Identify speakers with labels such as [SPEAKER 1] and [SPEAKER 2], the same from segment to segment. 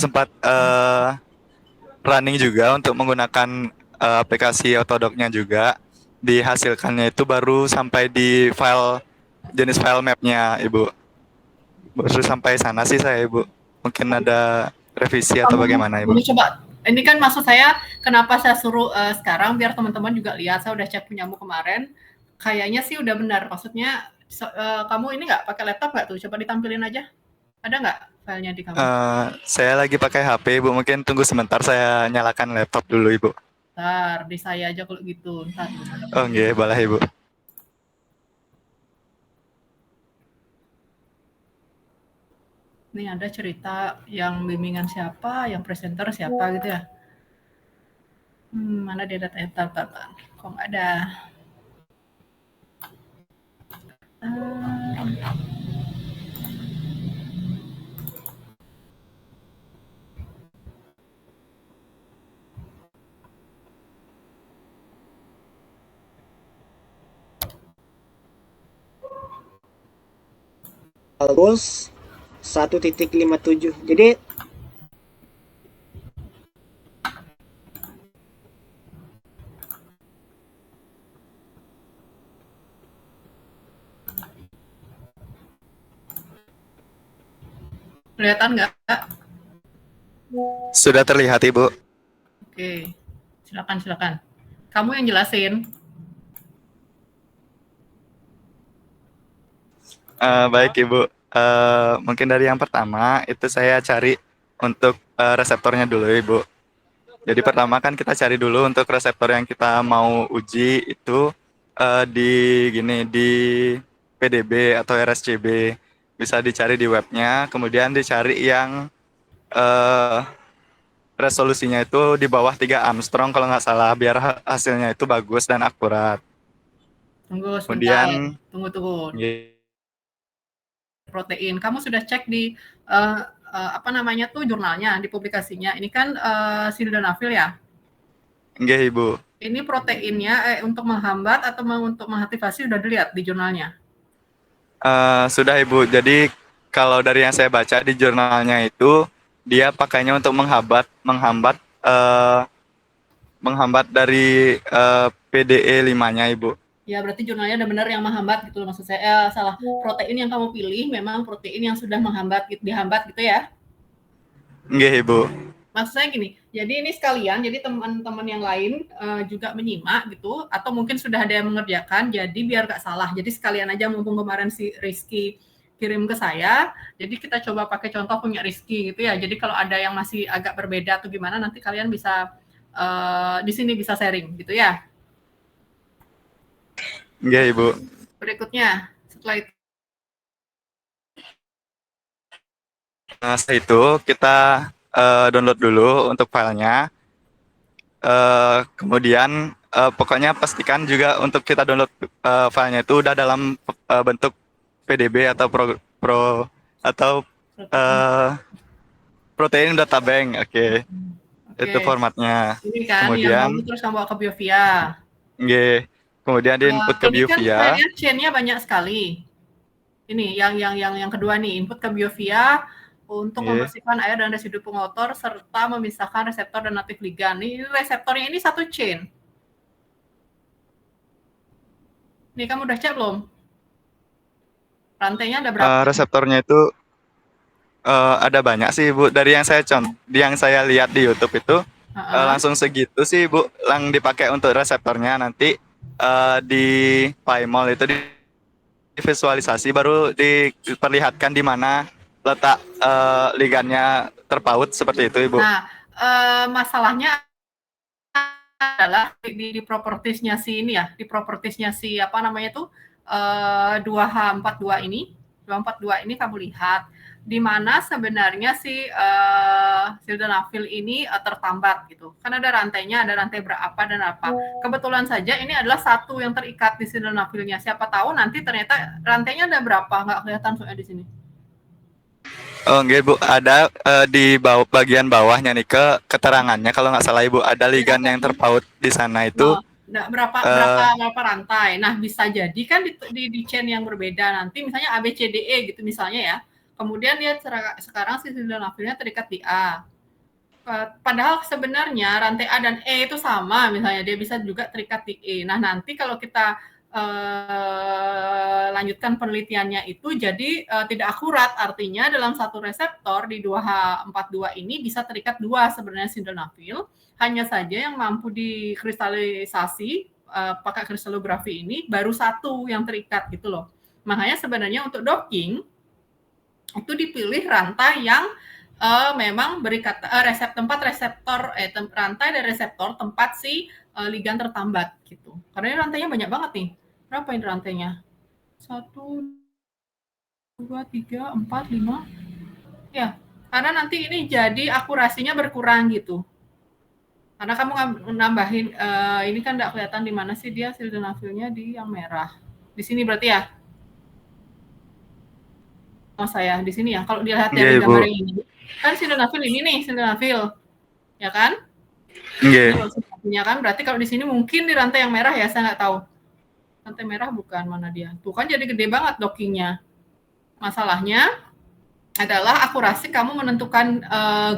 [SPEAKER 1] sempat running juga untuk menggunakan aplikasi Autodoc-nya juga. Dihasilkannya itu baru sampai di file jenis file map-nya, Ibu. Baru sampai sana sih saya, Ibu. Mungkin ada revisi atau bagaimana, Ibu?
[SPEAKER 2] Kamu coba. Ini kan maksud saya kenapa saya suruh sekarang biar teman-teman juga lihat. Saya udah cek punyamu kemarin. Kayaknya sih udah benar. Maksudnya kamu ini nggak pakai laptop nggak tuh? Coba ditampilin aja. Ada nggak filenya di kamu?
[SPEAKER 1] Saya lagi pakai HP, Ibu. Mungkin tunggu sebentar saya nyalakan laptop dulu, Ibu.
[SPEAKER 2] Ntar, di saya aja kalau gitu. Ntar.
[SPEAKER 1] Oh, nggih, boleh, Ibu.
[SPEAKER 2] Ini ada cerita yang bimbingan siapa, yang presenter siapa gitu ya. Mana dia datanya? Tar. Kok nggak ada?
[SPEAKER 3] Goals 1.57. Jadi
[SPEAKER 2] Kelihatan nggak?
[SPEAKER 1] Sudah terlihat, Ibu.
[SPEAKER 2] Oke, silakan. Kamu yang jelasin.
[SPEAKER 1] Baik, Ibu. Mungkin dari yang pertama itu saya cari untuk reseptornya dulu, Ibu. Jadi pertama kan kita cari dulu untuk reseptor yang kita mau uji itu di PDB atau RSCB. Bisa dicari di webnya, kemudian dicari yang resolusinya itu di bawah 3 Armstrong kalau nggak salah, biar hasilnya itu bagus dan akurat.
[SPEAKER 2] Tunggu sebentar.
[SPEAKER 1] Kemudian
[SPEAKER 2] Tunggu. Protein. Kamu sudah cek di jurnalnya, di publikasinya. Ini kan sildenafil ya?
[SPEAKER 1] nggih, Ibu.
[SPEAKER 2] Ini proteinnya untuk menghambat atau untuk mengaktifasi sudah dilihat di jurnalnya?
[SPEAKER 1] Sudah, Ibu. Jadi kalau dari yang saya baca di jurnalnya itu dia pakainya untuk menghambat dari PDE 5-nya, Ibu.
[SPEAKER 2] Ya, berarti jurnalnya ada benar yang menghambat gitu maksud saya. Salah. Protein yang kamu pilih memang protein yang sudah dihambat gitu ya?
[SPEAKER 1] Nggih, Ibu.
[SPEAKER 2] Maksud saya gini, jadi ini sekalian, jadi teman-teman yang lain juga menyimak gitu, atau mungkin sudah ada yang mengerjakan, jadi biar gak salah. Jadi sekalian aja mumpung kemarin si Rizky kirim ke saya, jadi kita coba pakai contoh punya Rizky gitu ya. Jadi kalau ada yang masih agak berbeda atau gimana, nanti kalian bisa di sini bisa sharing gitu ya.
[SPEAKER 1] Nggih, Ibu.
[SPEAKER 2] Berikutnya, setelah itu.
[SPEAKER 1] Setelah itu kita download dulu untuk filenya. Kemudian pokoknya pastikan juga untuk kita download filenya itu udah dalam bentuk PDB atau protein data bank. Oke. Itu formatnya.
[SPEAKER 2] Ini kan
[SPEAKER 1] kemudian
[SPEAKER 2] yang kamu terus kamu bawa ke Biovia.
[SPEAKER 1] Nggih. Kemudian di input ke Biovia.
[SPEAKER 2] Ini kan saya lihat chain-nya banyak sekali. Ini yang kedua nih, input ke Biovia untuk membersihkan air dan residu pengotor serta memisahkan reseptor dan aktif ligan. Ini reseptornya ini satu chain. Nih kamu udah cek belum? Rantainya ada berapa?
[SPEAKER 1] Reseptornya itu ada banyak sih, Bu. Dari yang saya lihat di YouTube itu langsung segitu sih, Bu. Yang dipakai untuk reseptornya nanti di PyMol itu divisualisasi baru diperlihatkan di mana letak ligannya terpaut seperti itu, Ibu.
[SPEAKER 2] Nah, masalahnya adalah di propertiesnya si ini ya, di propertiesnya si apa namanya tuh 2H42 ini, 242 ini kamu lihat di mana sebenarnya si sildenafil ini tertambat gitu. Kan ada rantainya, ada rantai berapa dan apa. Kebetulan saja ini adalah satu yang terikat di sildenafilnya. Siapa tahu nanti ternyata rantainya ada berapa, nggak kelihatan soalnya di sini.
[SPEAKER 1] Oh, enggak, Bu. Ada di bagian bawahnya nih keterangannya kalau nggak salah, Ibu, ada ligan yang terpaut di sana itu.
[SPEAKER 2] Berapa rantai. Nah, bisa jadi kan di chain yang berbeda nanti misalnya ABCDE gitu misalnya ya. Kemudian dia sekarang si sildenafilnya terikat di A. Padahal sebenarnya rantai A dan E itu sama, misalnya dia bisa juga terikat di E. Nah, nanti kalau kita lanjutkan penelitiannya itu jadi tidak akurat, artinya dalam satu reseptor di 2H42 ini bisa terikat 2 sebenarnya sildenafil, hanya saja yang mampu dikristalisasi pakai kristalografi ini baru 1 yang terikat gitu loh. Makanya sebenarnya untuk docking itu dipilih rantai yang memang berikat tempat reseptor rantai dan reseptor tempat si ligan tertambat gitu. Karena ini rantainya banyak banget nih. Berapa ini rantainya? 1, 2, 3, 4, 5. Ya, karena nanti ini jadi akurasinya berkurang gitu. Karena kamu nambahin ini kan nggak kelihatan di mana sih dia sildenafilnya di yang merah. Di sini berarti ya? Saya di sini ya. Kalau dilihat dari gambar ini, kan sildenafil ini nih sildenafil, ya kan?
[SPEAKER 1] Iya.
[SPEAKER 2] Ini kan berarti kalau di sini mungkin di rantai yang merah ya, saya nggak tahu. Rantai merah bukan, mana dia? Tuh kan jadi gede banget dockingnya. Masalahnya adalah akurasi kamu menentukan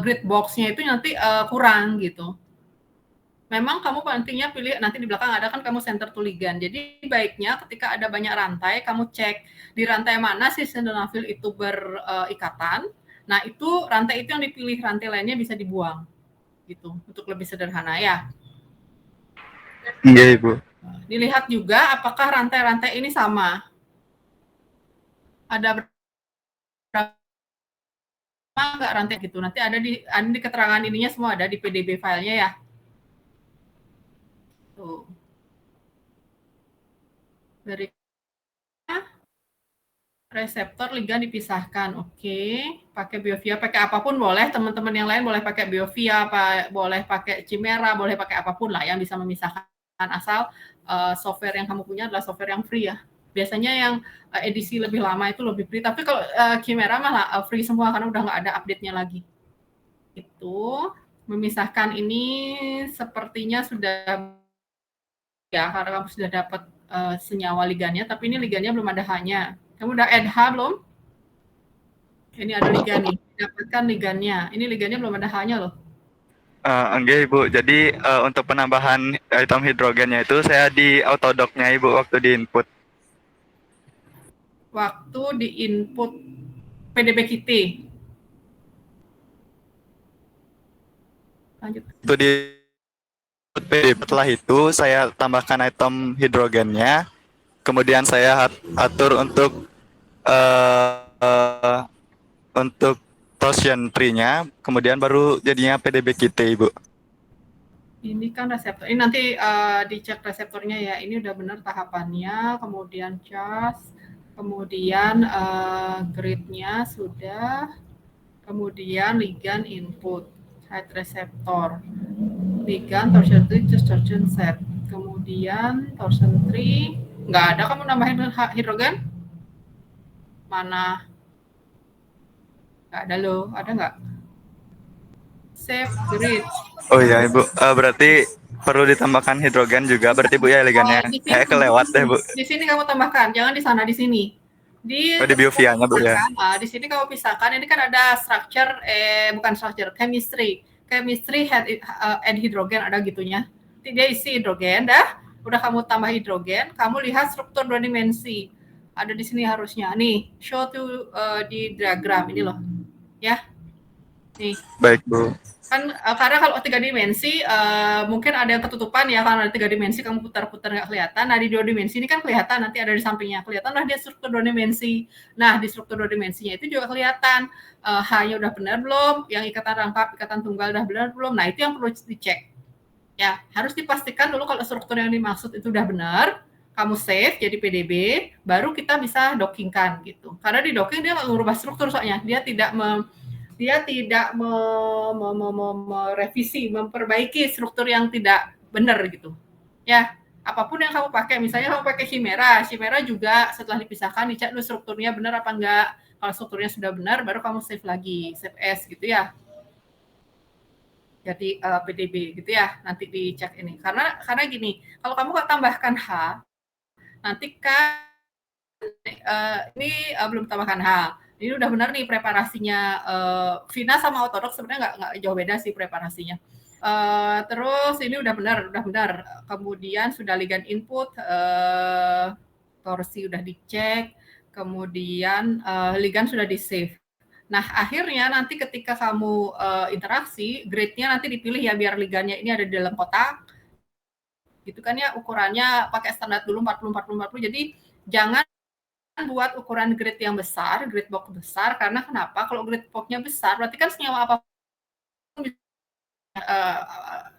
[SPEAKER 2] grid box-nya itu nanti kurang gitu. Memang kamu pentingnya pilih, nanti di belakang ada kan kamu center to ligand. Jadi baiknya ketika ada banyak rantai, kamu cek di rantai mana sih sildenafil itu berikatan. Nah, itu rantai itu yang dipilih, rantai lainnya bisa dibuang. Gitu, untuk lebih sederhana ya.
[SPEAKER 1] Iya, Ibu.
[SPEAKER 2] Dilihat juga apakah rantai-rantai ini sama. Ada berapa enggak rantai gitu. Nanti ada di keterangan ininya semua ada di PDB filenya ya. Tuh. Dari reseptor ligan dipisahkan. Oke, pakai Biovia, pakai apapun boleh. Teman-teman yang lain boleh pakai Biovia, boleh pakai Chimera, boleh pakai apapun lah yang bisa memisahkan, asal software yang kamu punya adalah software yang free ya. Biasanya yang edisi lebih lama itu lebih free, tapi kalau Chimera malah free semua karena udah nggak ada update-nya lagi. Itu memisahkan ini sepertinya sudah ya, karena kamu sudah dapat senyawa ligannya, tapi ini ligannya belum ada H-nya. Kamu udah add H belum? Ini ada ligan nih, dapatkan ligannya. Ini ligannya belum ada H-nya loh.
[SPEAKER 1] Enggak, Ibu. Jadi untuk penambahan atom hidrogennya itu saya di autodoc-nya, Ibu, waktu di input.
[SPEAKER 2] Waktu di input PDB KIT. Lanjut.
[SPEAKER 1] Itu di PDB, setelah itu saya tambahkan atom hidrogennya. Kemudian saya atur untuk untuk torsion tree-nya, kemudian baru jadinya PDB kita, Ibu.
[SPEAKER 2] Ini kan reseptor. Ini nanti dicek reseptornya ya. Ini udah benar tahapannya, kemudian charge, kemudian grid-nya sudah, kemudian ligand input, site reseptor, ligand torsion tree, torsion set, kemudian torsion tree. Nggak ada kamu nambahin hidrogen? Mana? Nggak ada loh, ada nggak? Save grid.
[SPEAKER 1] Oh iya, Ibu. Berarti perlu ditambahkan hidrogen juga, berarti Bu ya ligannya. Kayak kelewat deh, Bu.
[SPEAKER 2] Di sini kamu tambahkan, jangan di sana, di sini. Di
[SPEAKER 1] Biovianya, Bu ya.
[SPEAKER 2] Di sini kamu pisahkan, ini kan ada structure, bukan structure, chemistry add hidrogen, ada gitunya. Dia isi hidrogen, udah kamu tambah hidrogen, kamu lihat struktur 2 dimensi. Ada di sini harusnya. Nih, show to di diagram ini loh. Ya. Nih.
[SPEAKER 1] Baik, Bu.
[SPEAKER 2] Kan karena kalau 3 dimensi mungkin ada yang ketutupan ya, karena ada 3 dimensi kamu putar-putar nggak kelihatan. Nah, di 2 dimensi ini kan kelihatan, nanti ada di sampingnya kelihatan lah dia struktur 2 dimensi. Nah, di struktur 2 dimensinya itu juga kelihatan H-nya udah benar belum, yang ikatan rangkap, ikatan tunggal udah benar belum. Nah, itu yang perlu dicek. Ya, harus dipastikan dulu kalau struktur yang dimaksud itu udah benar, kamu save jadi PDB, baru kita bisa dockingkan gitu. Karena di docking dia nggak merubah struktur soalnya, dia tidak merevisi, memperbaiki struktur yang tidak benar gitu. Ya, apapun yang kamu pakai, misalnya kamu pakai Chimera juga setelah dipisahkan dicek dulu strukturnya benar apa enggak. Kalau strukturnya sudah benar, baru kamu save lagi, save as gitu ya. Jadi PDB gitu ya, nanti dicek ini. Karena gini, kalau kamu nggak tambahkan H, nanti kan ini belum tambahkan H. Ini udah benar nih preparasinya. Vina sama Autodoc sebenarnya nggak jauh beda sih preparasinya. Terus ini udah benar. Kemudian sudah ligan input, torsi udah dicek, kemudian ligan sudah di save. Nah, akhirnya nanti ketika kamu interaksi, grade-nya nanti dipilih ya biar ligannya ini ada di dalam kotak. Gitu kan ya, ukurannya pakai standar dulu 40. Jadi jangan buat ukuran grid yang besar, grid box besar, karena kenapa? Kalau grid box-nya besar, berarti kan senyawa apa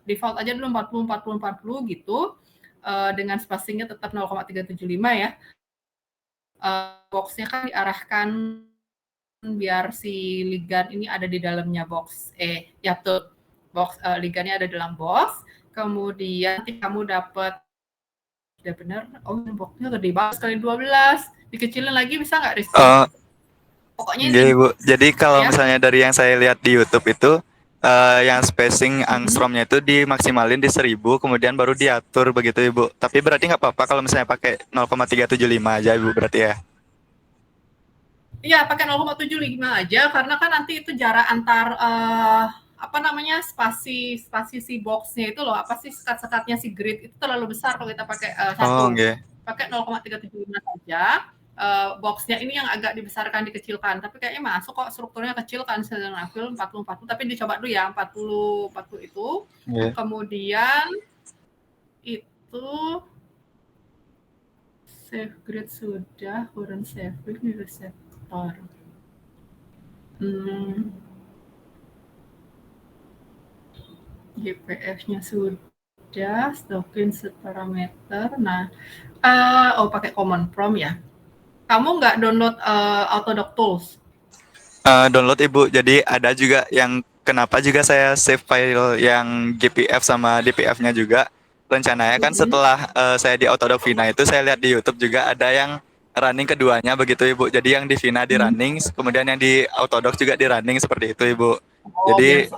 [SPEAKER 2] default aja dulu 40 gitu, dengan spacingnya tetap 0,375 ya. Box-nya kan diarahkan biar si ligan ini ada di dalamnya box. Ya betul, box ligannya ada dalam box. Kemudian nanti kamu dapat udah benar, boxnya gede banget sekali 12, dikecilin lagi bisa nggak Rizky? Pokoknya ini
[SPEAKER 1] Bu. Jadi kalau
[SPEAKER 2] ya.
[SPEAKER 1] misalnya dari yang saya lihat di YouTube itu yang spacing angstromnya itu dimaksimalin di 1000, kemudian baru diatur begitu Ibu. Tapi berarti nggak apa-apa kalau misalnya pakai 0,375 aja Ibu berarti ya?
[SPEAKER 2] Iya, pakai 0,75 aja karena kan nanti itu jarak antar spasi si boxnya itu loh, apa sih sekat-sekatnya si grid itu terlalu besar kalau kita pakai satu. Pakai 0,375 saja. Boxnya ini yang agak dibesarkan dikecilkan, tapi kayaknya masuk kok, strukturnya kecil kan sedang film 40 tapi dicoba dulu ya 40 itu. Kemudian itu save grid sudah, current save grid di reseptor. GPF-nya sudah, stocking set parameter. Nah, pakai common prompt ya. Kamu nggak download Autodoc Tools?
[SPEAKER 1] Download Ibu. Jadi ada juga yang kenapa juga saya save file yang GPF sama DPF-nya juga. Rencananya kan setelah saya di Autodoc Vina itu saya lihat di YouTube juga ada yang running keduanya begitu Ibu. Jadi yang di Vina di running, kemudian yang di Autodoc juga di running seperti itu Ibu. Jadi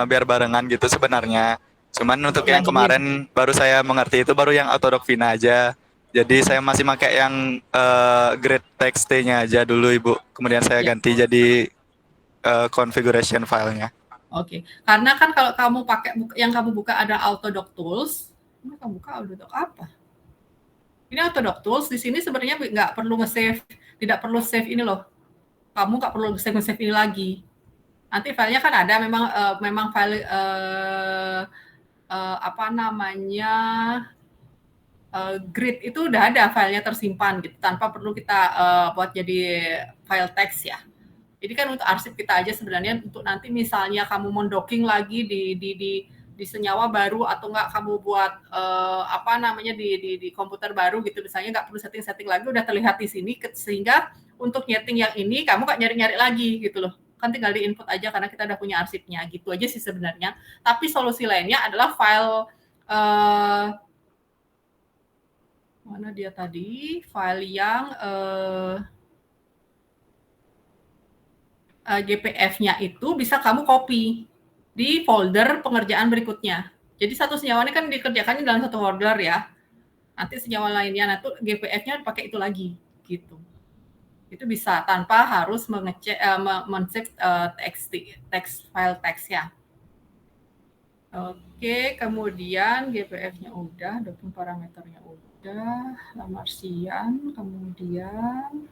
[SPEAKER 1] biar barengan gitu sebenarnya. Cuman untuk yang kemarin baru saya mengerti itu baru yang Autodoc Vina aja. Jadi saya masih pakai yang grid TXT-nya aja dulu Ibu. Kemudian saya ganti jadi configuration filenya.
[SPEAKER 2] Oke. Karena kan kalau kamu pakai yang kamu buka ada Autodoc Tools, ini kamu buka Autodoc apa? Ini Autodoc Tools di sini sebenarnya nggak perlu nge-save, tidak perlu save ini loh. Kamu nggak perlu nge-save ini lagi. Nanti filenya kan ada memang file grid itu udah ada filenya tersimpan gitu tanpa perlu kita buat jadi file teks ya. Jadi kan untuk arsip kita aja sebenarnya untuk nanti misalnya kamu mau docking lagi di senyawa baru atau enggak kamu buat di komputer baru gitu misalnya nggak perlu setting lagi udah terlihat di sini sehingga untuk nyeting yang ini kamu nggak nyari-nyari lagi gitu loh. Kan tinggal di input aja karena kita udah punya arsipnya gitu aja sih sebenarnya. Tapi solusi lainnya adalah file mana dia tadi file yang GPF-nya itu bisa kamu copy di folder pengerjaan berikutnya. Jadi satu senyawa ini kan dikerjakan dalam satu folder ya. Nanti senyawa lainnya, nah itu GPF-nya pakai itu lagi gitu. Itu bisa tanpa harus mengecek men-save teks file teksnya. Oke, kemudian GPF-nya udah, dokumen parameternya udah, lamar siang, kemudian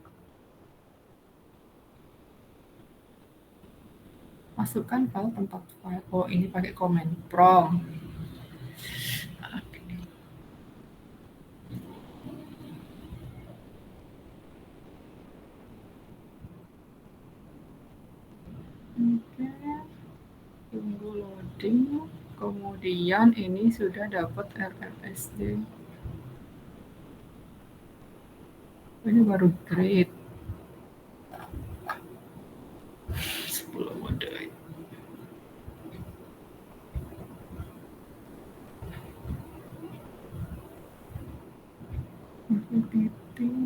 [SPEAKER 2] masukkan file tempat file. Oh, ini pakai command prompt. Oke. Tunggu loading. Kemudian ini sudah dapat RFSD. Ini baru grade. 10 mode.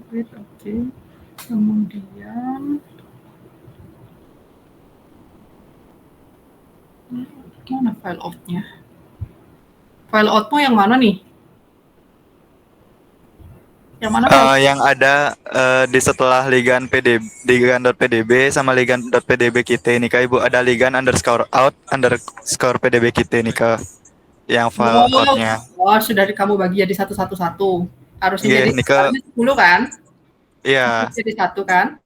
[SPEAKER 2] Grade oke. Kemudian mana file out-nya? File out-mu yang mana nih? Yang mana file?
[SPEAKER 1] Yang ada di setelah ligan.pdb sama ligan.pdb kita nih kak ibu, ada ligan underscore out underscore pdb kita nih kak, yang file
[SPEAKER 2] Oh,
[SPEAKER 1] outnya.
[SPEAKER 2] oh sudah kamu bagi jadi satu. Harusnya
[SPEAKER 1] Iya
[SPEAKER 2] jadi
[SPEAKER 1] nih kak.
[SPEAKER 2] harusnya 10 kan?
[SPEAKER 1] Iya.
[SPEAKER 2] Jadi satu kan?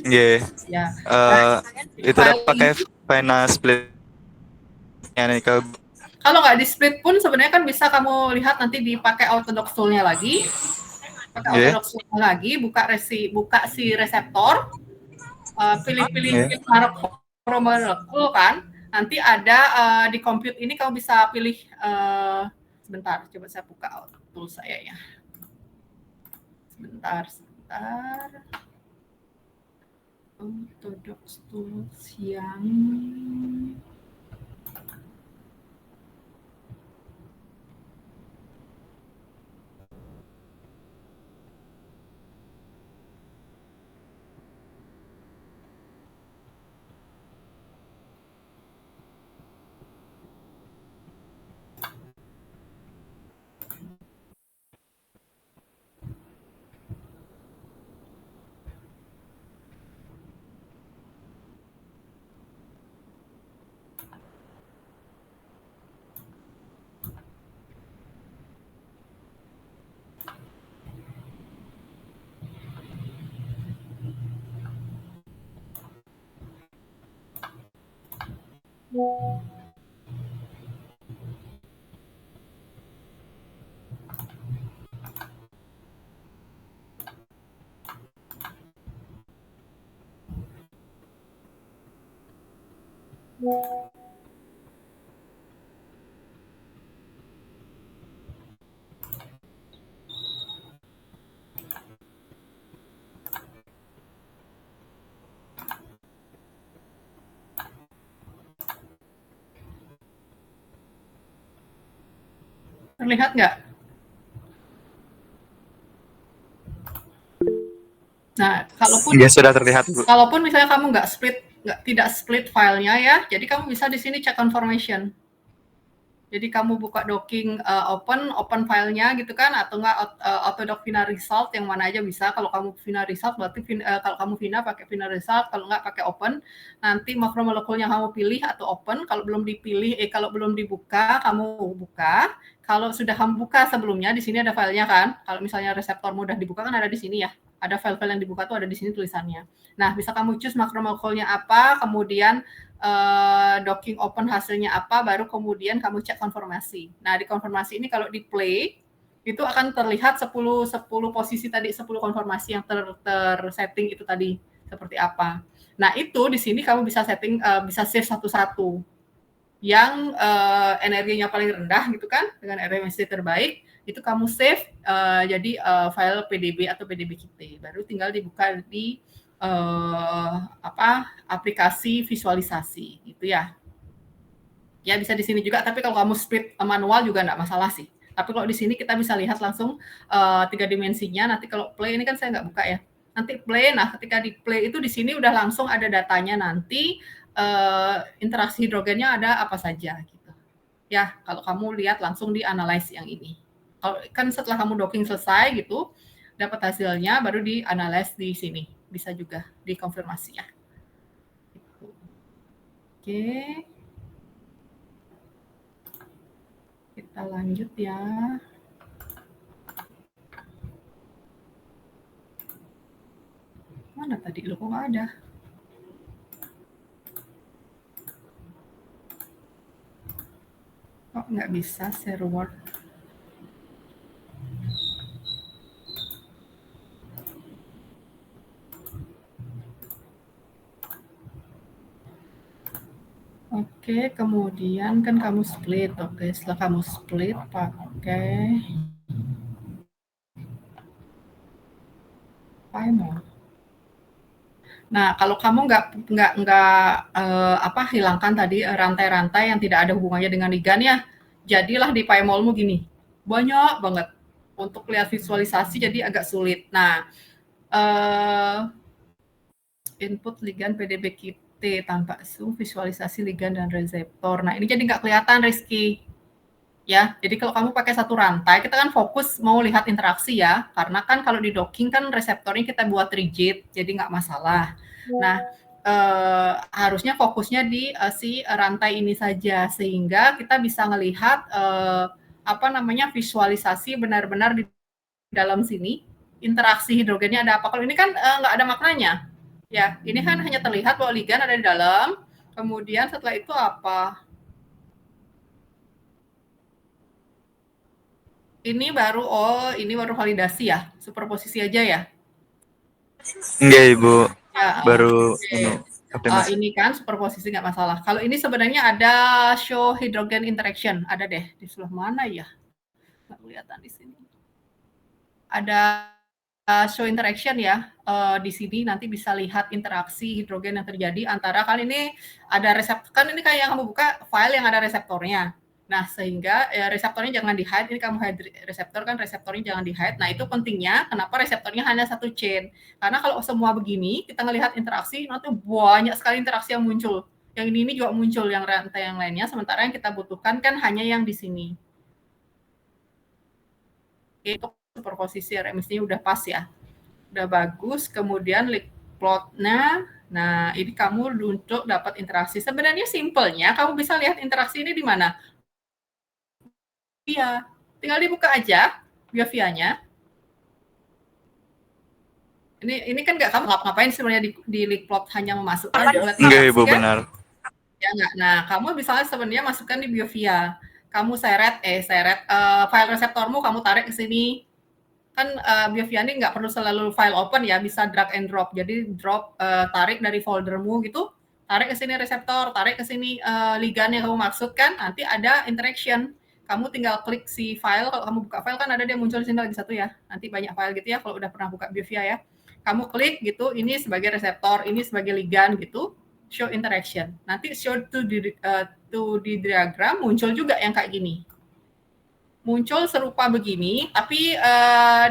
[SPEAKER 1] Iya.
[SPEAKER 2] Ya. Nah,
[SPEAKER 1] Eh, itu udah
[SPEAKER 2] file
[SPEAKER 1] pakai final splitnya nih kak.
[SPEAKER 2] kalau nggak di split pun sebenarnya kan bisa kamu lihat nanti dipakai Autodoc tool-nya lagi. Pakai
[SPEAKER 1] Iya.
[SPEAKER 2] Autodoc tool lagi, buka si reseptor, pilih
[SPEAKER 1] Iya.
[SPEAKER 2] macro kan. Nanti ada di compute ini kamu bisa pilih sebentar, coba saya buka tool saya ya. Sebentar. Autodoc tools yang terlihat nggak? Nah,
[SPEAKER 1] Iya sudah terlihat bu.
[SPEAKER 2] kalaupun misalnya kamu tidak split filenya ya, jadi kamu bisa di sini check confirmation. Jadi kamu buka docking open filenya gitu kan, atau nggak Autodoc final result yang mana aja bisa. Kalau kamu final result berarti kalau kamu final pakai final result, kalau nggak pakai open. Nanti makromolekulnya kamu pilih atau open. Kalau belum dibuka kamu buka. Kalau sudah kamu buka sebelumnya di sini ada filenya kan. Kalau misalnya reseptor mudah dibuka kan ada di sini ya. Ada file-file yang dibuka tuh ada di sini tulisannya. Nah, bisa kamu choose makromolekulnya apa, kemudian docking open hasilnya apa, baru kemudian kamu cek konfirmasi. Nah, di konfirmasi ini kalau di play itu akan terlihat 10 posisi tadi, 10 konfirmasi yang tersetting itu tadi seperti apa. Nah, itu di sini kamu bisa setting bisa save satu-satu. Yang energinya paling rendah gitu kan, dengan RMSD terbaik, itu kamu save jadi file PDB atau PDB kita. Baru tinggal dibuka di aplikasi visualisasi gitu ya. Ya bisa di sini juga, tapi kalau kamu split manual juga nggak masalah sih. Tapi kalau di sini kita bisa lihat langsung 3 dimensinya. Nanti kalau play ini kan saya nggak buka ya. Nanti play, nah ketika di play itu di sini udah langsung ada datanya nanti interaksi hidrogennya ada apa saja gitu. Ya, kalau kamu lihat langsung di analyze yang ini. Kalau kan setelah kamu docking selesai gitu, dapat hasilnya baru di analyze di sini. Bisa juga dikonfirmasi ya. Gitu. Oke. Kita lanjut ya. Mana tadi lu kok nggak ada? Kok nggak bisa share word? Oke, kemudian kan kamu split. Oke, setelah kamu split pakai PyMol. Nah, kalau kamu nggak hilangkan tadi rantai-rantai yang tidak ada hubungannya dengan ligan ya, jadilah di PyMolmu gini, banyak banget untuk lihat visualisasi jadi agak sulit. Nah, input ligan PDB kita tanpa zoom, visualisasi ligan dan reseptor. Nah, ini jadi nggak kelihatan, Rizky. ya. Jadi kalau kamu pakai satu rantai, kita kan fokus mau lihat interaksi ya, karena kan kalau di docking kan reseptornya kita buat rigid, jadi nggak masalah. Nah, harusnya fokusnya di si rantai ini saja, sehingga kita bisa ngelihat visualisasi benar-benar di dalam sini, interaksi hidrogennya ada apa. Kalau ini kan nggak ada maknanya, ya. Ini kan hanya terlihat bahwa ligan ada di dalam, kemudian setelah itu apa? Ini baru validasi ya, superposisi aja ya.
[SPEAKER 1] Enggak Ibu,
[SPEAKER 2] Ya,
[SPEAKER 1] baru
[SPEAKER 2] okay.
[SPEAKER 1] optimasi.
[SPEAKER 2] Ini kan superposisi nggak masalah. Kalau ini sebenarnya ada show hydrogen interaction, ada deh di sebelah mana ya? Nggak kelihatan di sini. Ada show interaction ya, di sini nanti bisa lihat interaksi hidrogen yang terjadi antara, kan ini ada reseptor, kan ini kayak yang kamu buka file yang ada reseptornya. Nah, sehingga reseptornya jangan di-hide, ini kamu hide reseptor kan, reseptornya jangan di-hide. Nah, itu pentingnya kenapa reseptornya hanya satu chain. Karena kalau semua begini, kita ngelihat interaksi, nanti banyak sekali interaksi yang muncul. Yang ini juga muncul, yang rantai yang lainnya, sementara yang kita butuhkan kan hanya yang di sini. Itu superposisi remisinya udah pas ya. Udah bagus, kemudian link plotnya. Nah, ini kamu untuk dapat interaksi. Sebenarnya simpelnya, kamu bisa lihat interaksi ini di mana? Iya, tinggal dibuka aja biofia-nya. Ini kan nggak kamu ngapain sebenarnya di link plot, hanya memasukkan
[SPEAKER 1] Enggak Ibu, kan? Benar.
[SPEAKER 2] Ya enggak. Nah, kamu misalnya sebenarnya masukkan di biofia. Kamu seret file reseptormu, kamu tarik ke sini. Kan biofia ini nggak perlu selalu file open ya, bisa drag and drop. Jadi tarik dari foldermu gitu, tarik ke sini reseptor, tarik ke sini ligan yang kamu maksudkan, nanti ada interaction. Kamu tinggal klik si file, kalau kamu buka file kan ada dia muncul di sini lagi satu ya. Nanti banyak file gitu ya kalau udah pernah buka biofia ya. Kamu klik gitu, ini sebagai reseptor, ini sebagai ligan gitu, show interaction. Nanti show to di diagram muncul juga yang kayak gini. Muncul serupa begini, tapi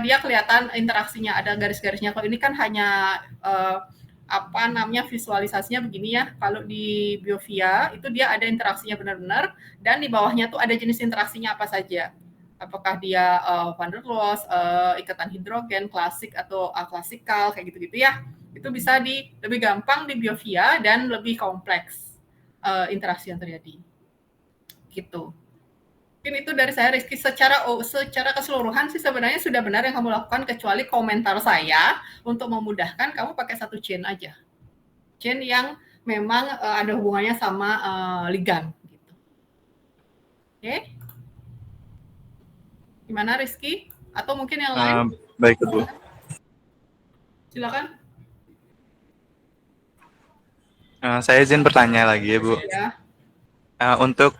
[SPEAKER 2] dia kelihatan interaksinya, ada garis-garisnya. Kalau ini kan hanya visualisasinya begini ya. Kalau di biofia itu dia ada interaksinya benar-benar, dan di bawahnya tuh ada jenis interaksinya apa saja. Apakah dia van der Waals, ikatan hidrogen, klasik atau klasikal, kayak gitu-gitu ya. Itu bisa lebih gampang di biofia dan lebih kompleks interaksi yang terjadi. Gitu. Mungkin itu dari saya, Rizky. Secara keseluruhan sih sebenarnya sudah benar yang kamu lakukan, kecuali komentar saya untuk memudahkan kamu pakai satu chain aja. Chain yang memang ada hubungannya sama ligan. Gitu. Oke? Gimana, Rizky? Atau mungkin yang lain?
[SPEAKER 1] Baik, Bu.
[SPEAKER 2] Silakan.
[SPEAKER 1] Saya izin bertanya lagi ya, Bu.
[SPEAKER 2] Ya.
[SPEAKER 1] Untuk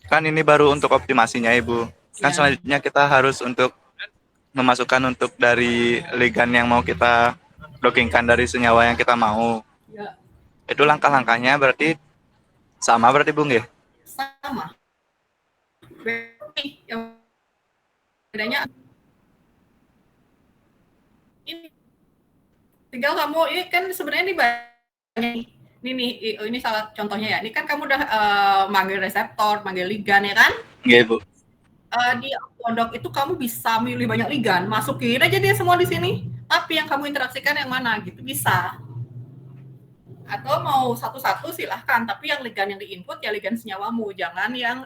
[SPEAKER 1] kan ini baru untuk optimasinya Ibu. Kan selanjutnya kita harus untuk memasukkan untuk dari ligan yang mau kita dockingkan dari senyawa yang kita mau.
[SPEAKER 2] Ya.
[SPEAKER 1] Itu langkah-langkahnya berarti sama berarti Bung ya?
[SPEAKER 2] Sama. Yang bedanya ini tinggal kamu, ini kan sebenarnya ini banyak. Ini salah contohnya ya. Ini kan kamu udah manggil reseptor, manggil ligan ya kan?
[SPEAKER 1] Iya, Bu.
[SPEAKER 2] Di Autodoc itu kamu bisa milih banyak ligan, masukin aja dia semua di sini. Tapi yang kamu interaksikan yang mana gitu bisa. Atau mau satu-satu silahkan, tapi yang ligan yang diinput ya ligan senyawamu, jangan yang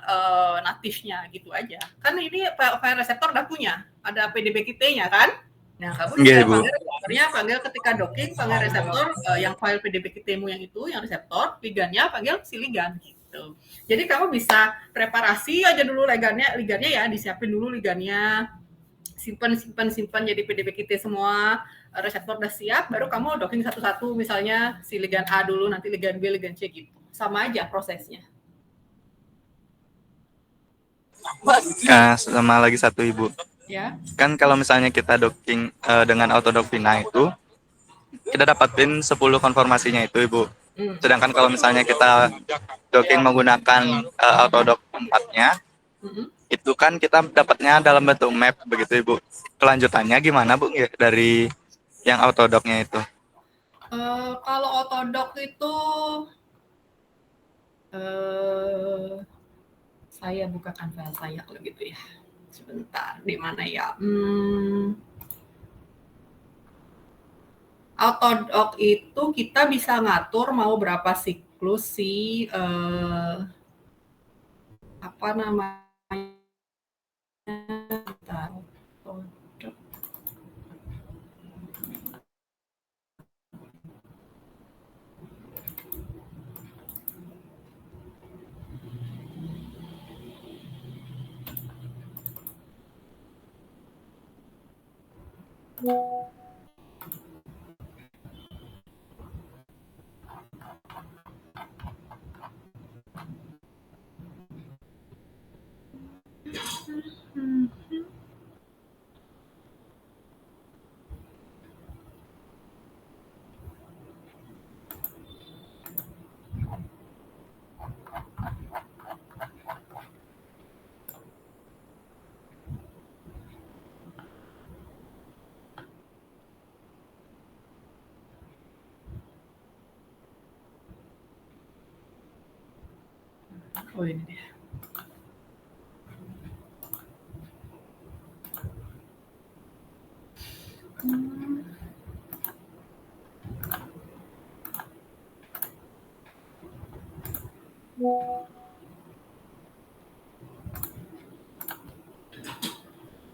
[SPEAKER 2] natifnya gitu aja. Kan ini file reseptor udah punya, ada PDBQT-nya kan? Nah, kamu tinggal panggil reseptornya, panggil ketika docking, panggil reseptor yang file PDBQT-mu yang itu, yang reseptor, ligannya panggil si ligan gitu. Jadi kamu bisa preparasi aja dulu ligannya ya, disiapin dulu ligannya, simpan jadi PDBQT semua, reseptor udah siap, baru kamu docking satu-satu, misalnya si ligan A dulu, nanti ligan B, ligan C gitu. Sama aja prosesnya.
[SPEAKER 1] Sama lagi satu Ibu. Ya. Kan kalau misalnya kita docking dengan Autodoc Vina itu, kita dapatin 10 konformasinya itu Ibu. Sedangkan kalau misalnya kita docking menggunakan Autodoc 4-nya, itu kan kita dapatnya dalam bentuk map begitu Ibu. Kelanjutannya gimana Bu ya dari yang Autodoc-nya itu?
[SPEAKER 2] Kalau Autodoc itu Saya bukakan file saya kalau gitu ya. Sebentar, di mana ya? Autodoc itu kita bisa ngatur mau berapa siklus si apa namanya? Autodoc. Oh ini dia.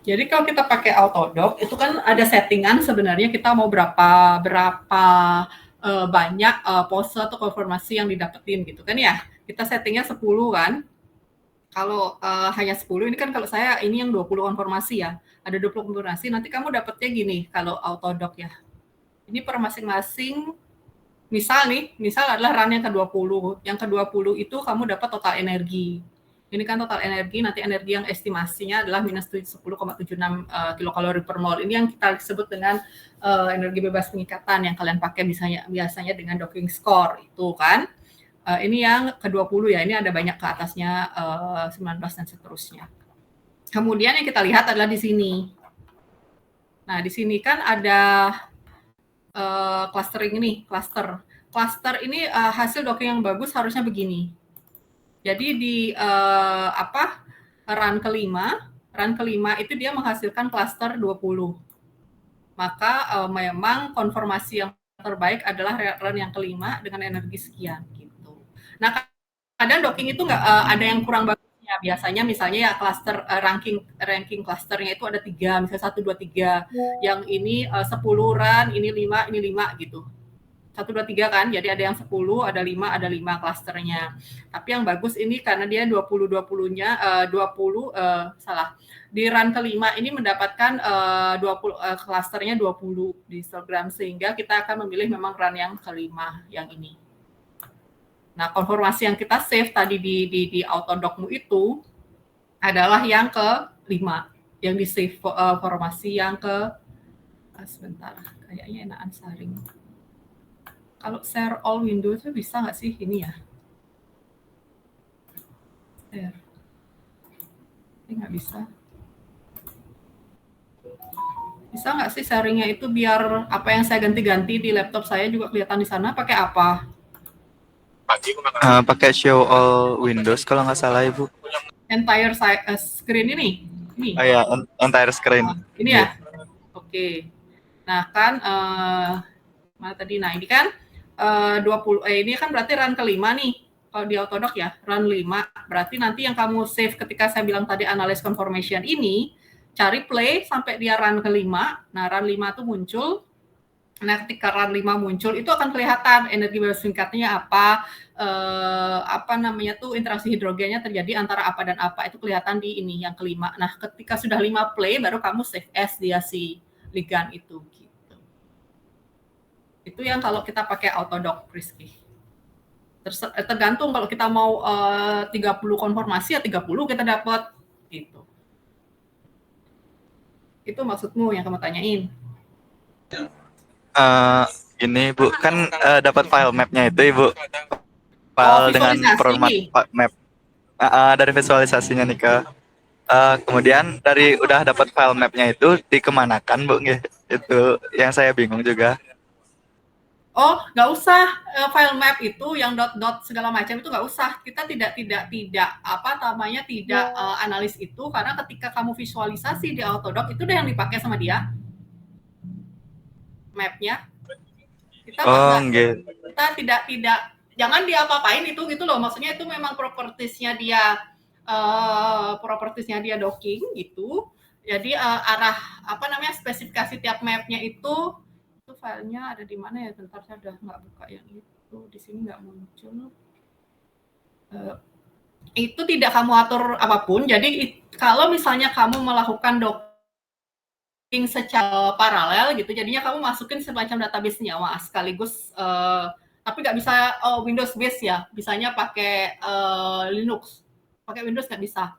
[SPEAKER 2] Jadi kalau kita pakai Autodoc itu kan ada settingan sebenarnya kita mau berapa banyak pose atau konfirmasi yang didapetin gitu kan ya. Kita settingnya 10 kan. Kalau hanya 10 ini kan kalau saya ini yang 20 konfirmasi ya. Ada 20 konfirmasi nanti kamu dapetnya gini kalau Autodoc ya. Ini per masing-masing misal adalah run yang ke-20. Yang ke-20 itu kamu dapat total energi. Ini kan total energi, nanti energi yang estimasinya adalah minus 10,76 kilokalori per mol. Ini yang kita sebut dengan energi bebas pengikatan yang kalian pakai biasanya dengan docking score itu kan. Ini yang ke-20 ya, ini ada banyak ke atasnya 19 dan seterusnya. Kemudian yang kita lihat adalah di sini. Nah, di sini kan ada clustering ini, cluster ini hasil docking yang bagus harusnya begini. Jadi di run kelima itu dia menghasilkan cluster 20. Maka memang konfirmasi yang terbaik adalah run yang kelima dengan energi sekian gitu. Nah, kadang docking itu nggak ada yang kurang bagusnya. Biasanya misalnya ya cluster ranking clusternya itu ada 3, misalnya 1, 2, 3. Yang ini 10 run, ini 5 gitu. 1, 2, 3 kan, jadi ada yang 10, ada 5 klasternya. Tapi yang bagus ini karena dia 20-20-nya, di run kelima ini mendapatkan 20 klasternya 20 di histogram, sehingga kita akan memilih memang run yang kelima, yang ini. Nah, konfirmasi yang kita save tadi di Autodoc-mu itu adalah yang ke-5, yang di save formasi yang sebentar, kayaknya enakan sharing. Kalau share all window itu bisa nggak sih ini ya? Share. Ini nggak bisa. Bisa nggak sih sharingnya itu biar apa yang saya ganti-ganti di laptop saya juga kelihatan di sana? Pakai apa?
[SPEAKER 1] Pakai show all windows kalau nggak salah Ibu.
[SPEAKER 2] Entire screen ini?
[SPEAKER 1] Oh ya, entire screen.
[SPEAKER 2] Ini ya? Oke. Nah kan, mana tadi? Nah ini kan 20, ini kan berarti run kelima nih. Kalau di Autodoc ya, run 5. Berarti nanti yang kamu save ketika saya bilang tadi analyze confirmation ini, cari play sampai dia run kelima. Nah, run 5 itu muncul. Nah, ketika run 5 muncul, itu akan kelihatan energi bebas singkatnya apa namanya tuh, interaksi hidrogennya terjadi antara apa dan apa. Itu kelihatan di ini, yang kelima. Nah, ketika sudah 5 play, baru kamu save as dia si ligand itu. Itu yang kalau kita pakai Autodoc, Rizky. Tergantung kalau kita mau 30 konfirmasi ya 30 kita dapat gitu. Itu maksudmu yang kamu tanyain?
[SPEAKER 1] Gini Bu, kan dapat file mapnya itu Ibu. File dengan format map. Dari visualisasinya nih ke. Kemudian udah dapat file mapnya itu dikemanakan Bu? Itu yang saya bingung juga.
[SPEAKER 2] Oh, nggak usah file map itu yang dot segala macam itu nggak usah. Kita tidak analis itu karena ketika kamu visualisasi di Autodoc itu udah yang dipakai sama dia mapnya. Kita
[SPEAKER 1] Oh,
[SPEAKER 2] nggak
[SPEAKER 1] nggih.
[SPEAKER 2] kita tidak jangan diapa-apain itu gitu loh. Maksudnya itu memang propertiesnya dia docking gitu. Jadi spesifikasi tiap mapnya itu filenya ada di mana ya? Bentar, saya udah nggak buka yang itu, di sini nggak muncul. Itu tidak kamu atur apapun. Jadi kalau misalnya kamu melakukan docking secara paralel gitu, jadinya kamu masukin semacam database nyawa sekaligus. Tapi nggak bisa Windows base ya, bisanya pakai Linux. Pakai Windows nggak bisa.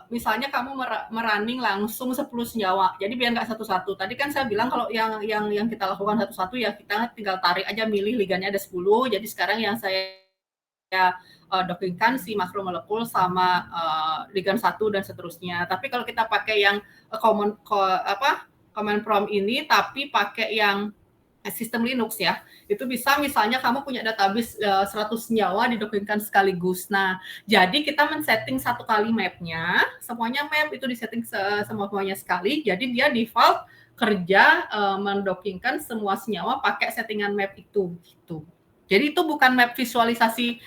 [SPEAKER 2] Misalnya kamu merunning langsung 10 senyawa, jadi biar nggak satu-satu. Tadi kan saya bilang kalau yang kita lakukan satu-satu ya kita tinggal tarik aja, milih ligandnya ada 10. Jadi sekarang yang saya dockingkan si makromolekul sama ligand 1 dan seterusnya. Tapi kalau kita pakai yang command prompt ini tapi pakai yang sistem Linux ya, itu bisa misalnya kamu punya database 100 senyawa didockingkan sekaligus. Nah, jadi kita men-setting satu kali mapnya, semuanya map itu disetting semuanya sekali, jadi dia default kerja mendockingkan semua senyawa pakai settingan map itu gitu. Jadi itu bukan map visualisasi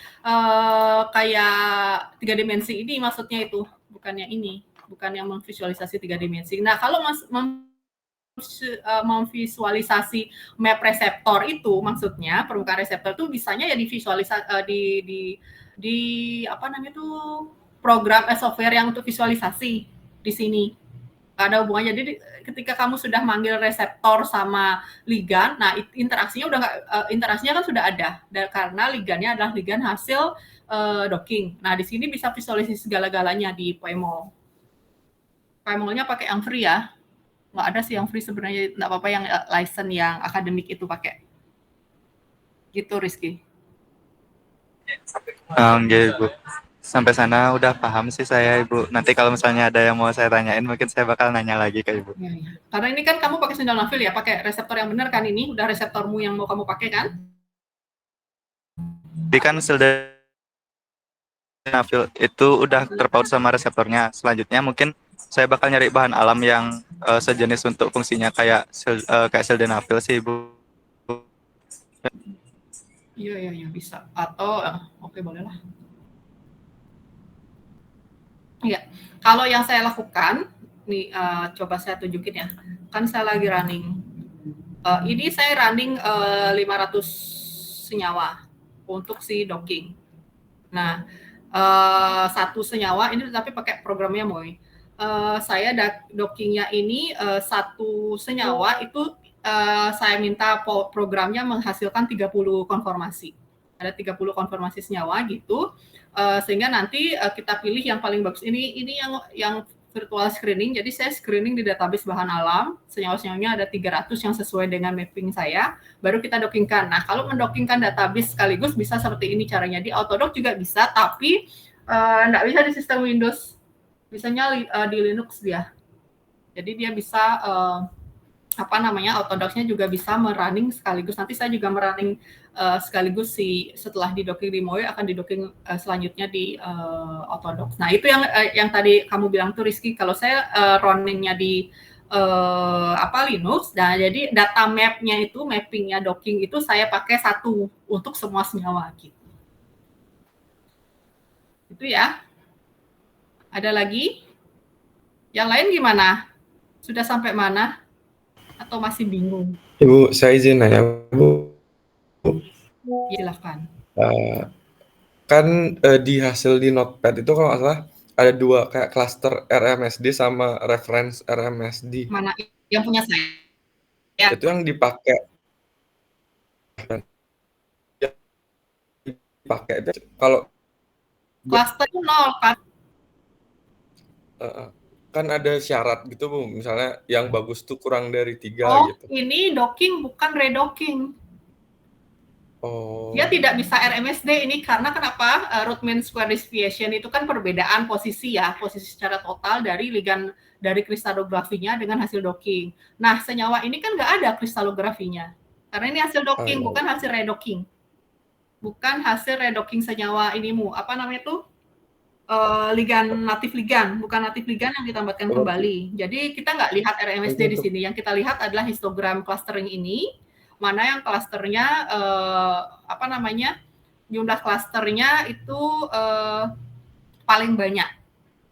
[SPEAKER 2] kayak 3 dimensi ini, maksudnya itu bukan yang ini, bukan yang memvisualisasi 3 dimensi. Nah, kalau memvisualisasi map reseptor itu, maksudnya permukaan reseptor itu bisanya ya divisualisasi di apa namanya itu program software yang untuk visualisasi di sini. Ada hubungannya. Jadi ketika kamu sudah manggil reseptor sama ligand, nah interaksinya interaksinya kan sudah ada karena ligandnya adalah ligand hasil docking. Nah di sini bisa visualisasi segala-galanya di PyMol. PyMolnya pakai yang free ya. Nggak ada sih yang free sebenarnya, nggak apa-apa yang license yang akademik itu pakai. Gitu Rizky.
[SPEAKER 1] Nggih, Bu. Sampai sana udah paham sih saya, Ibu. Nanti kalau misalnya ada yang mau saya tanyain, mungkin saya bakal nanya lagi ke Ibu.
[SPEAKER 2] Ya. Karena ini kan kamu pakai sildenafil ya, pakai reseptor yang benar kan ini, udah reseptormu yang mau kamu pakai kan?
[SPEAKER 1] Jadi kan sildenafil itu udah terpaut sama reseptornya. Selanjutnya mungkin saya bakal nyari bahan alam yang sejenis untuk fungsinya kayak sildenafil sih, Ibu.
[SPEAKER 2] Iya bisa. Atau oke boleh lah. Iya. Kalau yang saya lakukan nih coba saya tunjukin ya. Kan saya lagi running. Ini saya running 500 senyawa untuk si docking. Nah, satu senyawa ini tapi pakai programnya Moy. Saya dockingnya ini satu senyawa itu saya minta programnya menghasilkan 30 konformasi. Ada 30 konformasi senyawa gitu. Sehingga nanti kita pilih yang paling bagus. Ini yang virtual screening. Jadi saya screening di database bahan alam. Senyawa-senyawanya ada 300 yang sesuai dengan mapping saya. Baru kita dockingkan. Nah, kalau mendockingkan database sekaligus bisa seperti ini caranya. Di Autodoc juga bisa, tapi nggak bisa di sistem Windows. Bisanya di Linux dia. Jadi dia bisa Autodoc-nya juga bisa merunning sekaligus. Nanti saya juga merunning sekaligus setelah di-docking di Moy akan di-docking selanjutnya di Autodoc. Nah, itu yang tadi kamu bilang tuh Rizky, kalau saya runningnya di Linux. Nah, jadi data map-nya itu, mapping-nya docking itu saya pakai satu untuk semua senyawa gitu. Itu ya. Ada lagi? Yang lain gimana? Sudah sampai mana? Atau masih bingung?
[SPEAKER 4] Ibu, saya izin nanya, Bu.
[SPEAKER 2] Silakan.
[SPEAKER 4] Kan di hasil di Notepad itu kalau nggak salah ada 2 kayak cluster RMSD sama reference RMSD.
[SPEAKER 2] Mana yang punya saya? Ya.
[SPEAKER 4] Itu yang dipakai itu kalau
[SPEAKER 2] Cluster itu 0 kan?
[SPEAKER 4] Kan ada syarat gitu Bu, misalnya yang bagus tuh kurang dari 3 gitu.
[SPEAKER 2] Ini docking bukan redocking. Dia tidak bisa RMSD ini karena kenapa? Root mean square deviation itu kan perbedaan posisi ya, posisi secara total dari ligand dari kristalografinya dengan hasil docking. Nah, senyawa ini kan nggak ada kristalografinya. Karena ini hasil docking,
[SPEAKER 4] iya.
[SPEAKER 2] bukan hasil redocking. Bukan hasil redocking senyawa inimu. Apa namanya tuh? Natif ligan, bukan natif ligan yang ditambahkan
[SPEAKER 4] Oh,
[SPEAKER 2] kembali. Jadi kita nggak lihat RMSD di
[SPEAKER 4] untuk
[SPEAKER 2] sini. Yang kita lihat adalah histogram clustering ini, mana yang klasternya apa namanya? Jumlah klasternya itu paling banyak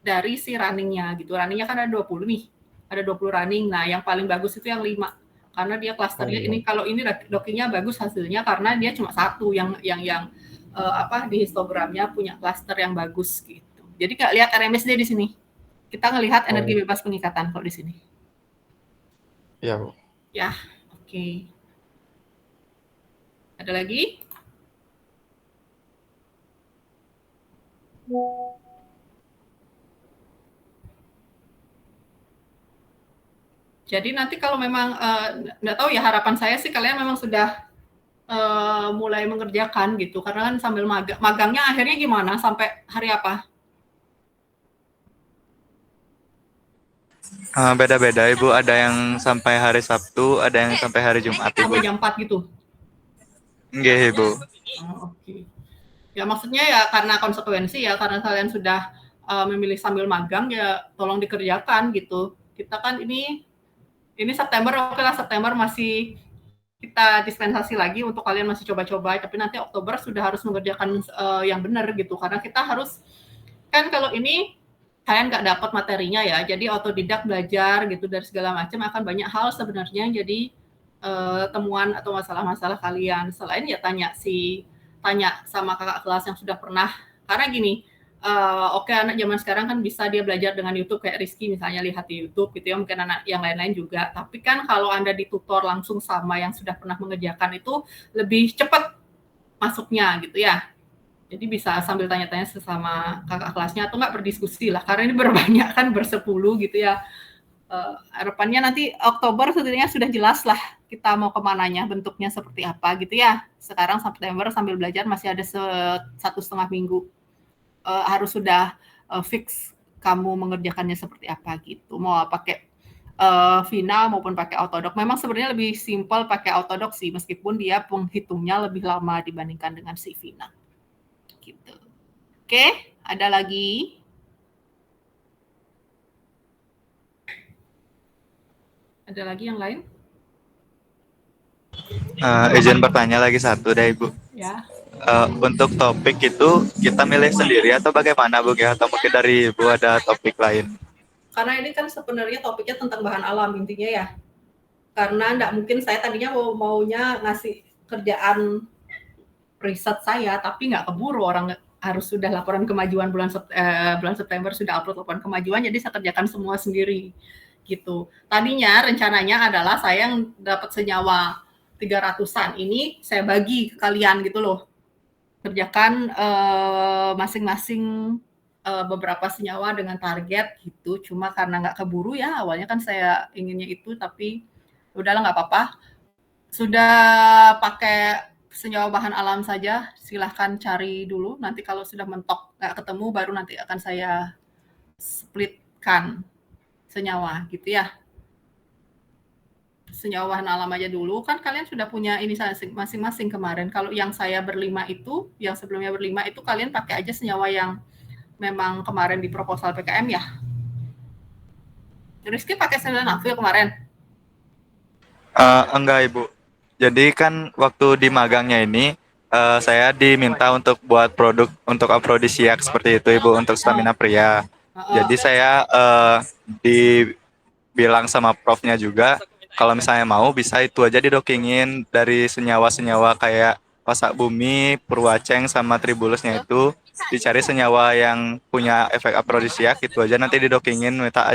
[SPEAKER 2] dari si runningnya gitu. Runningnya kan ada 20 nih. Ada 20 running. Nah, yang paling bagus itu yang 5. Karena dia klasternya ini, kalau ini dockingnya bagus hasilnya karena dia cuma satu yang di histogramnya punya klaster yang bagus gitu. Jadi nggak lihat RMSD di sini. Kita ngelihat energi bebas pengikatan kalau di sini.
[SPEAKER 4] Iya, Bu.
[SPEAKER 2] Ya, oke. Ada lagi? Jadi nanti kalau memang nggak tahu ya, harapan saya sih kalian memang sudah mulai mengerjakan gitu, karena kan sambil magangnya akhirnya gimana sampai hari apa?
[SPEAKER 1] Beda-beda Ibu, ada yang sampai hari Sabtu, ada yang sampai hari Jumat Ibu.
[SPEAKER 2] Sampai jam 4 gitu.
[SPEAKER 1] Nggih Ibu.
[SPEAKER 2] Oke. Ya maksudnya ya karena konsekuensi ya, karena kalian sudah memilih sambil magang ya tolong dikerjakan gitu. Kita kan ini September, oke lah, September masih kita dispensasi lagi untuk kalian masih coba-coba, tapi nanti Oktober sudah harus mengerjakan yang benar gitu, karena kita harus kan kalau ini kalian nggak dapat materinya ya, jadi otodidak belajar gitu dari segala macam, akan banyak hal sebenarnya yang jadi temuan atau masalah-masalah kalian. Selain ya tanya sama kakak kelas yang sudah pernah, karena gini, oke, anak zaman sekarang kan bisa dia belajar dengan YouTube kayak Rizky misalnya, lihat di YouTube gitu ya, mungkin anak yang lain-lain juga. Tapi kan kalau Anda ditutor langsung sama yang sudah pernah mengerjakan itu lebih cepat masuknya gitu ya. Jadi bisa sambil tanya-tanya sesama kakak kelasnya atau enggak berdiskusi lah, karena ini berbanyak kan, bersepuluh gitu ya. Harapannya nanti Oktober setidaknya sudah jelas lah kita mau kemananya, bentuknya seperti apa gitu ya. Sekarang September sambil belajar masih ada 1,5 minggu. Harus sudah fix kamu mengerjakannya seperti apa gitu. Mau pakai final maupun pakai Autodoc. Memang sebenarnya lebih simpel pakai Autodoc sih, meskipun dia penghitungnya lebih lama dibandingkan dengan si final. Gitu. Oke, ada lagi? Ada lagi yang lain?
[SPEAKER 1] Izin bertanya lagi satu deh Ibu.
[SPEAKER 2] Ya.
[SPEAKER 1] Untuk topik itu kita milih sendiri atau bagaimana Bu ya? Atau mungkin dari Ibu ada topik lain?
[SPEAKER 2] Karena ini kan sebenarnya topiknya tentang bahan alam intinya ya. Karena enggak mungkin saya tadinya maunya ngasih kerjaan riset saya, tapi nggak keburu, orang harus sudah laporan kemajuan bulan September sudah upload laporan kemajuan, jadi saya kerjakan semua sendiri gitu. Tadinya rencananya adalah saya yang dapat senyawa 300-an ini saya bagi ke kalian gitu loh. Kerjakan masing-masing beberapa senyawa dengan target gitu. Cuma karena nggak keburu ya, awalnya kan saya inginnya itu, tapi udahlah nggak apa-apa. Sudah pakai senyawa bahan alam saja, silahkan cari dulu. Nanti kalau sudah mentok nggak ketemu, baru nanti akan saya splitkan senyawa gitu ya. Senyawa bahan alam aja dulu, kan kalian sudah punya ini masing-masing kemarin. Kalau yang saya berlima itu, yang sebelumnya berlima itu kalian pakai aja senyawa yang memang kemarin di proposal PKM ya. Rizky pakai sildenafil kemarin?
[SPEAKER 1] Enggak Ibu. Jadi kan waktu di magangnya ini saya diminta untuk buat produk untuk afrodisiak seperti itu Ibu, untuk stamina pria. Jadi saya dibilang sama profnya juga kalau misalnya mau bisa itu aja didockingin dari senyawa-senyawa kayak pasak bumi, purwaceng sama tribulusnya itu, dicari senyawa yang punya efek afrodisiak, itu aja nanti didockingin, minta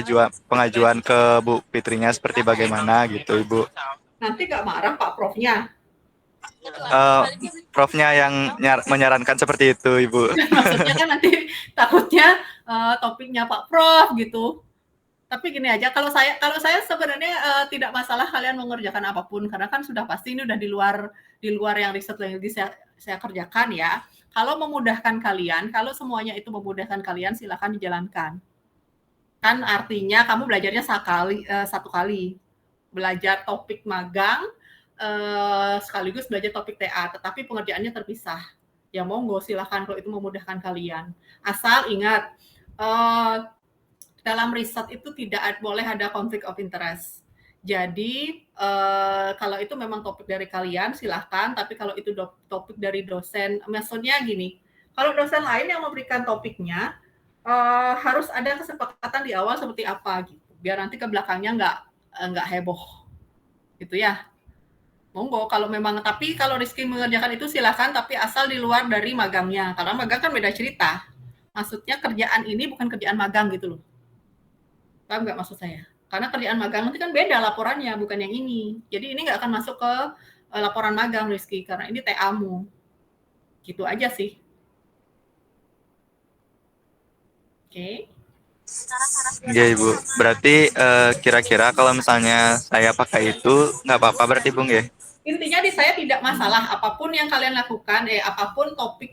[SPEAKER 1] pengajuan ke Bu Fitrinya seperti bagaimana gitu Ibu.
[SPEAKER 2] Nanti nggak marah Pak Profnya?
[SPEAKER 1] Profnya yang menyarankan seperti itu Ibu.
[SPEAKER 2] Maksudnya kan nanti takutnya topiknya Pak Prof gitu. Tapi gini aja, kalau saya sebenarnya tidak masalah kalian mengerjakan apapun, karena kan sudah pasti ini udah di luar yang riset yang saya kerjakan ya. Kalau memudahkan kalian, kalau semuanya itu memudahkan kalian, silakan dijalankan. Kan artinya kamu belajarnya satu kali. Belajar topik magang, sekaligus belajar topik TA, tetapi pengerjaannya terpisah. Ya monggo, silahkan kalau itu memudahkan kalian. Asal ingat, dalam riset itu tidak boleh ada konflik of interest. Jadi kalau itu memang topik dari kalian silahkan, tapi kalau itu topik dari dosen, maksudnya gini, kalau dosen lain yang memberikan topiknya harus ada kesepakatan di awal seperti apa gitu, biar nanti ke belakangnya nggak heboh, gitu ya. Monggo kalau memang, tapi kalau Rizky mengerjakan itu silahkan, tapi asal di luar dari magangnya, karena magang kan beda cerita. Maksudnya kerjaan ini bukan kerjaan magang gitu loh. Paham nggak maksud saya? Karena kerjaan magang nanti kan beda laporannya, bukan yang ini. Jadi ini nggak akan masuk ke laporan magang, Rizky, karena ini TA-mu. Gitu aja sih. Oke.
[SPEAKER 1] Iya Ibu. Berarti kira-kira kalau misalnya saya pakai itu nggak apa-apa berarti Bung ya?
[SPEAKER 2] Intinya di saya tidak masalah apapun yang kalian lakukan, apapun topik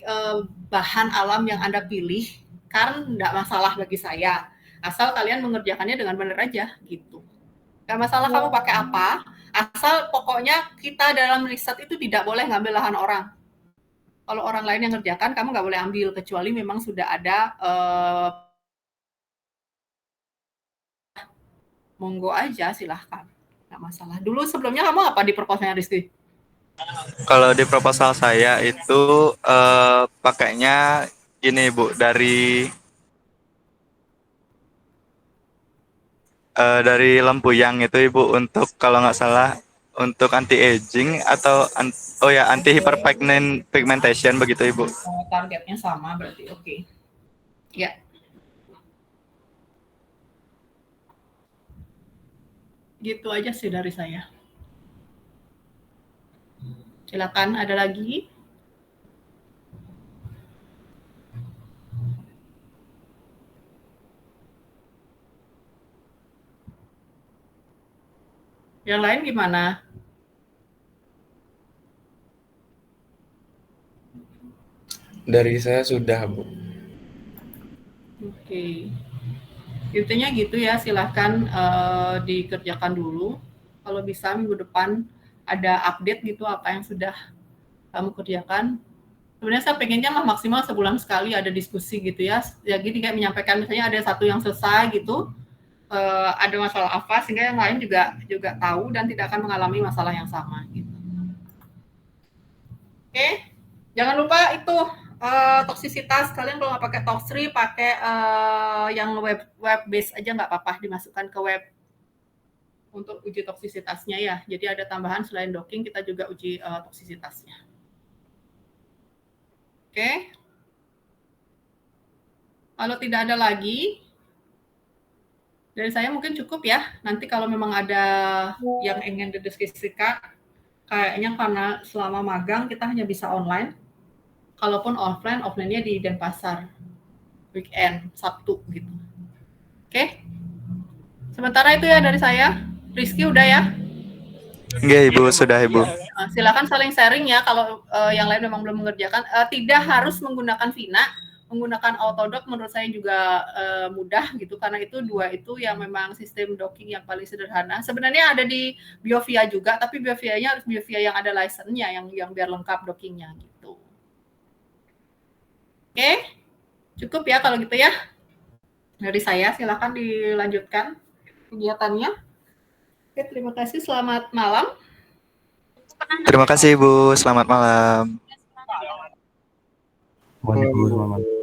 [SPEAKER 2] bahan alam yang Anda pilih, kan nggak masalah bagi saya. Asal kalian mengerjakannya dengan benar aja gitu. Nggak masalah kamu pakai apa, asal pokoknya kita dalam riset itu tidak boleh ngambil lahan orang. Kalau orang lain yang ngerjakan, kamu nggak boleh ambil, kecuali memang sudah ada monggo aja, silahkan. Nggak masalah. Dulu sebelumnya kamu apa di proposalnya, Rizky?
[SPEAKER 1] Kalau di proposal saya itu pakainya gini Bu, dari Lempuyang itu Ibu, untuk kalau nggak salah untuk anti aging atau anti hyperpigmentation begitu Ibu.
[SPEAKER 2] Targetnya sama berarti, oke. Ya. Gitu aja sih dari saya. Silakan, ada lagi? Yang lain gimana?
[SPEAKER 4] Dari saya sudah, Bu.
[SPEAKER 2] Oke. Intinya gitu ya, silahkan dikerjakan dulu. Kalau bisa minggu depan ada update gitu apa yang sudah kamu kerjakan. Sebenarnya saya pengennya maksimal sebulan sekali ada diskusi gitu ya. Ya gini, kayak menyampaikan misalnya ada satu yang selesai gitu, ada masalah apa sehingga yang lain juga tahu dan tidak akan mengalami masalah yang sama gitu. Oke, jangan lupa itu toksisitas, kalian kalau nggak pakai Tox3 pakai yang web base aja nggak apa-apa, dimasukkan ke web untuk uji toksisitasnya ya. Jadi ada tambahan selain docking kita juga uji toksisitasnya. Oke. Kalau tidak ada lagi, dari saya mungkin cukup ya. Nanti kalau memang ada yang ingin didiskusikan, kayaknya karena selama magang kita hanya bisa online. Kalaupun offline-nya di Denpasar. Weekend, Sabtu gitu. Oke. Sementara itu ya dari saya. Rizky udah ya?
[SPEAKER 1] Enggak Ibu, sudah Ibu.
[SPEAKER 2] Silakan saling sharing ya kalau yang lain memang belum mengerjakan. Tidak harus menggunakan Vina. Menggunakan Autodoc menurut saya juga mudah gitu, karena itu dua itu yang memang sistem docking yang paling sederhana. Sebenarnya ada di Biovia juga, tapi Biovianya harus Biovia yang ada license-nya, yang biar lengkap dockingnya gitu. Oke, cukup ya kalau gitu ya. Dari saya, silakan dilanjutkan kegiatannya. Oke, terima kasih. Selamat malam.
[SPEAKER 1] Terima kasih Ibu, selamat malam.
[SPEAKER 5] Boleh Bu, selamat.